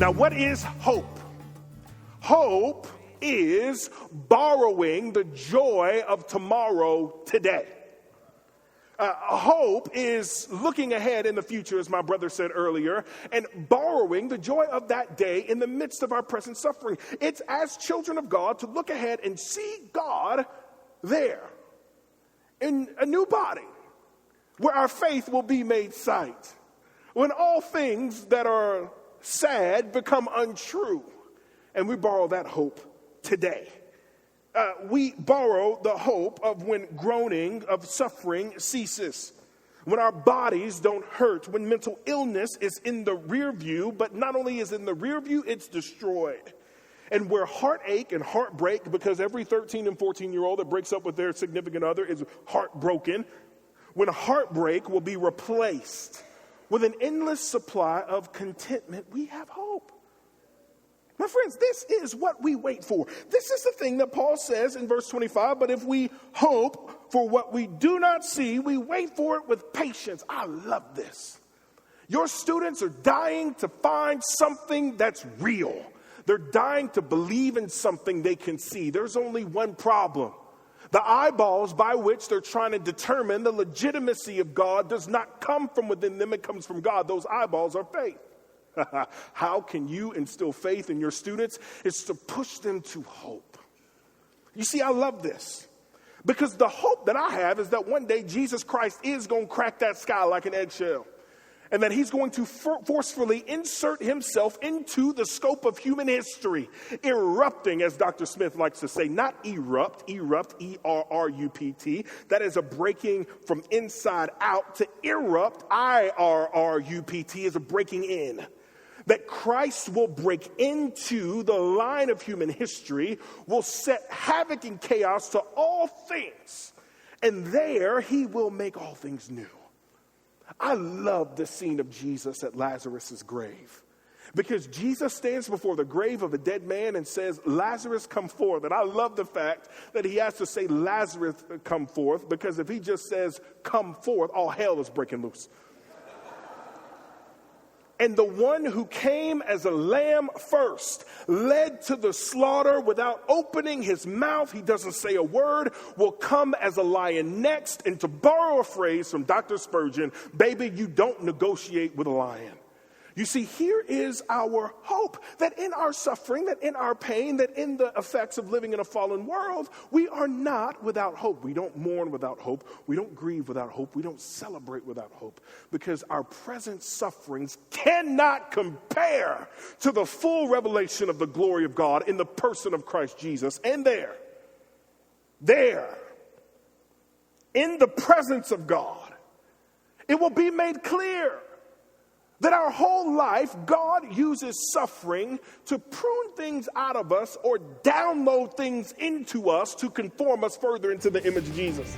Now, what is hope? Hope is borrowing the joy of tomorrow today. Hope is looking ahead in the future, as my brother said earlier, and borrowing the joy of that day in the midst of our present suffering. It's as children of God to look ahead and see God there in a new body where our faith will be made sight. When all things that are sad become untrue, and we borrow that hope today. We borrow the hope of when groaning of suffering ceases, when our bodies don't hurt, when mental illness is in the rear view, but not only is in the rear view, it's destroyed. And where heartache and heartbreak, because every 13 and 14-year-old that breaks up with their significant other is heartbroken, when heartbreak will be replaced with an endless supply of contentment, we have hope. My friends, this is what we wait for. This is the thing that Paul says in verse 25, but if we hope for what we do not see, we wait for it with patience. I love this. Your students are dying to find something that's real. They're dying to believe in something they can see. There's only one problem. The eyeballs by which they're trying to determine the legitimacy of God does not come from within them, it comes from God. Those eyeballs are faith. How can you instill faith in your students? It's to push them to hope. You see, I love this because the hope that I have is that one day Jesus Christ is going to crack that sky like an eggshell, and that he's going to forcefully insert himself into the scope of human history, erupting, as Dr. Smith likes to say, not erupt, E-R-R-U-P-T. That is a breaking from inside out. To erupt, I-R-R-U-P-T, is a breaking in. That Christ will break into the line of human history, will set havoc and chaos to all things, and there he will make all things new. I love the scene of Jesus at Lazarus' grave, because Jesus stands before the grave of a dead man and says, Lazarus, come forth. And I love the fact that he has to say, Lazarus, come forth, because if he just says, come forth, all hell is breaking loose. And the one who came as a lamb first, led to the slaughter without opening his mouth, he doesn't say a word, will come as a lion next. And to borrow a phrase from Dr. Spurgeon, baby, you don't negotiate with a lion. You see, here is our hope, that in our suffering, that in our pain, that in the effects of living in a fallen world, we are not without hope. We don't mourn without hope. We don't grieve without hope. We don't celebrate without hope, because our present sufferings cannot compare to the full revelation of the glory of God in the person of Christ Jesus. And there, in the presence of God, it will be made clear that our whole life, God uses suffering to prune things out of us or download things into us to conform us further into the image of Jesus.